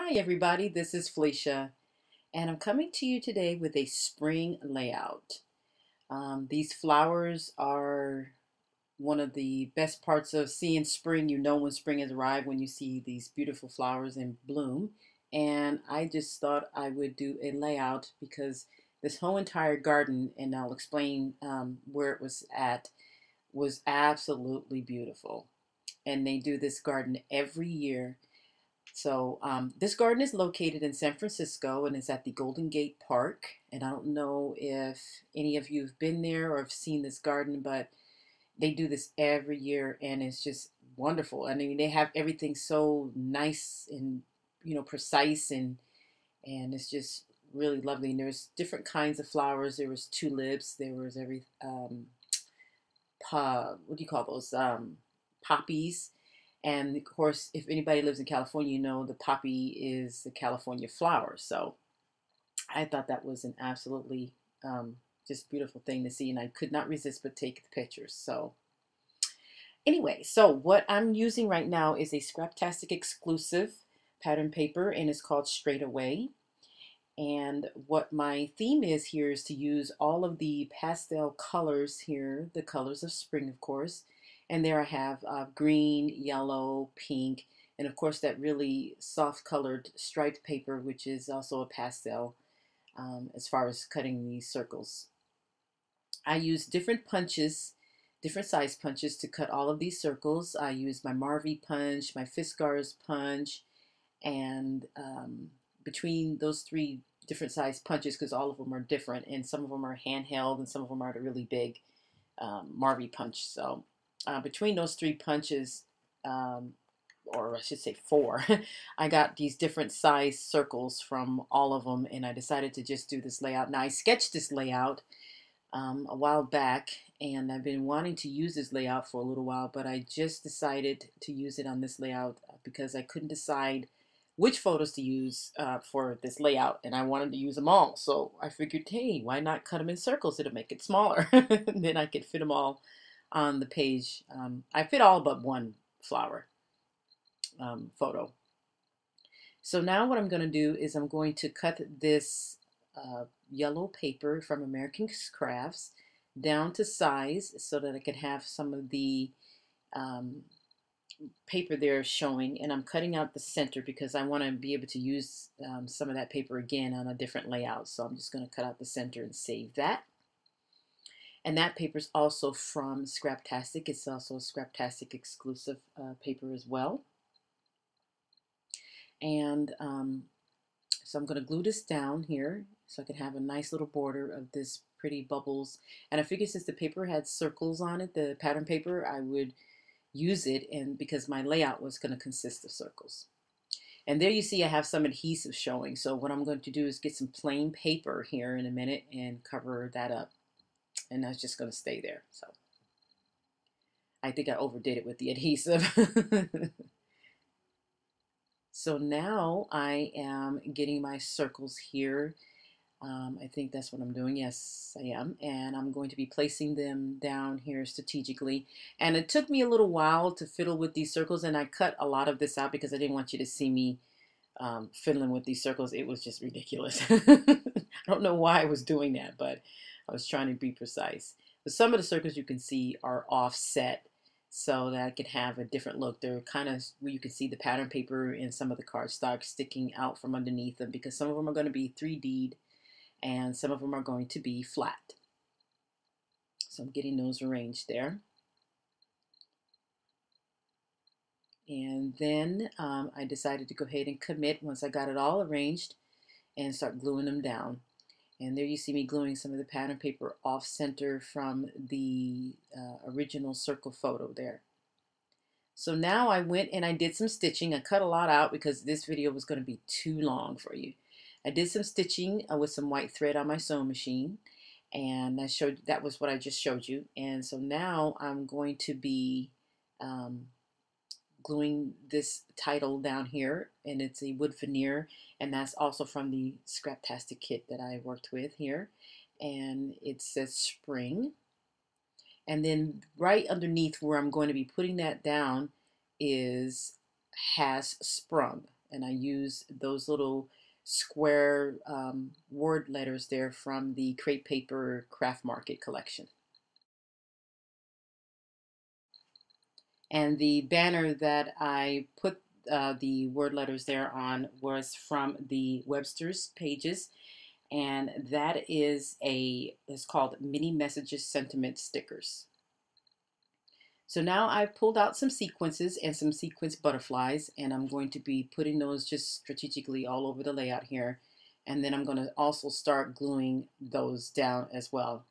Hi everybody, this is Felicia, and I'm coming to you today with a spring layout. These flowers are one of the best parts of seeing spring. You know when spring has arrived when you see these beautiful flowers in bloom. And I just thought I would do a layout because this whole entire garden, and I'll explain where it was at, was absolutely beautiful. And they do this garden every year. So this garden is located in San Francisco and is at the Golden Gate Park. And I don't know if any of you have been there or have seen this garden, but they do this every year and it's just wonderful. I mean, they have everything so nice and precise and it's just really lovely. And there's different kinds of flowers. There was tulips. There was what do you call those? Poppies. And of course, if anybody lives in California, you know the poppy is the California flower. So I thought that was an absolutely just beautiful thing to see, and I could not resist but take the pictures. So anyway, so what I'm using right now is a Scraptastic exclusive pattern paper, and it's called Straight Away. And what my theme is here is to use all of the pastel colors here, the colors of spring, of course. And there I have green, yellow, pink, and of course that really soft colored striped paper, which is also a pastel as far as cutting these circles. I use different punches, different size punches to cut all of these circles. I use my Marvy punch, my Fiskars punch, and between those three different size punches, because all of them are different, and some of them are handheld and some of them are the really big Marvy punch. So between those three punches, or I should say four, I got these different size circles from all of them, and I decided to just do this layout. Now I sketched this layout a while back, and I've been wanting to use this layout for a little while, but I just decided to use it on this layout because I couldn't decide which photos to use for this layout, and I wanted to use them all. So I figured, hey, why not cut them in circles? It'll make it smaller. And then I could fit them all on the page. I fit all but one flower photo. So now what I'm going to do is I'm going to cut this yellow paper from American Crafts down to size so that I can have some of the um, paper there showing, and I'm cutting out the center because I want to be able to use some of that paper again on a different layout. So I'm just going to cut out the center and save that. And that paper is also from Scraptastic. It's also a Scraptastic exclusive paper as well. And so I'm going to glue this down here so I can have a nice little border of this pretty bubbles. And I figured since the paper had circles on it, the pattern paper, I would use it, and because my layout was going to consist of circles. And there you see I have some adhesive showing. So what I'm going to do is get some plain paper here in a minute and cover that up. And that's just going to stay there. So I think I overdid it with the adhesive. So now I am getting my circles here. I think that's what I'm doing. Yes, I am. And I'm going to be placing them down here strategically. And it took me a little while to fiddle with these circles, and I cut a lot of this out because I didn't want you to see me fiddling with these circles. It was just ridiculous. I don't know why I was doing that, but I was trying to be precise. But some of the circles you can see are offset so that I can have a different look. They're kind of where you can see the pattern paper and some of the cardstock sticking out from underneath them, because some of them are going to be 3D'd and some of them are going to be flat. So I'm getting those arranged there. And then I decided to go ahead and commit once I got it all arranged and start gluing them down. And there you see me gluing some of the pattern paper off center from the original circle photo there. So now I went and I did some stitching. I cut a lot out because this video was going to be too long for you. I did some stitching with some white thread on my sewing machine, and that was what I just showed you. And so now I'm going to be gluing this title down here, and it's a wood veneer, and that's also from the Scraptastic kit that I worked with here, and it says Spring. And then right underneath where I'm going to be putting that down has Sprung. and I use those little square word letters there from the Crepe Paper Craft Market collection. And the banner that I put the word letters there on was from the Webster's Pages, and that is it's called Mini Messages Sentiment Stickers. So now I've pulled out some sequences and some sequence butterflies, and I'm going to be putting those just strategically all over the layout here. And then I'm going to also start gluing those down as well.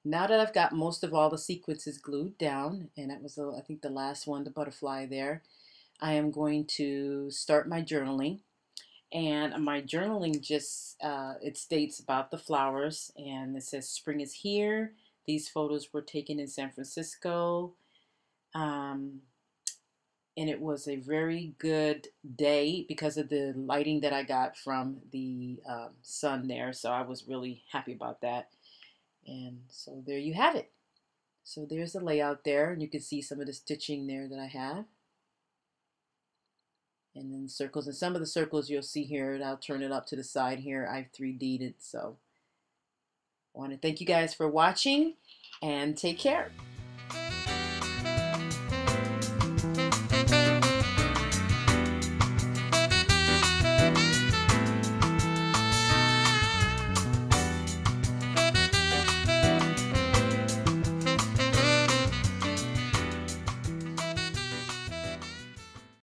Now that I've got most of all the sequences glued down, and that was, I think, the last one, the butterfly there, I am going to start my journaling. And my journaling just, it states about the flowers, and it says spring is here. These photos were taken in San Francisco. And it was a very good day because of the lighting that I got from the sun there. So I was really happy about that. And so there you have it. So there's the layout there, and you can see some of the stitching there that I have. And then circles, and some of the circles you'll see here, and I'll turn it up to the side here. I've 3D'd it. So I want to thank you guys for watching, and take care.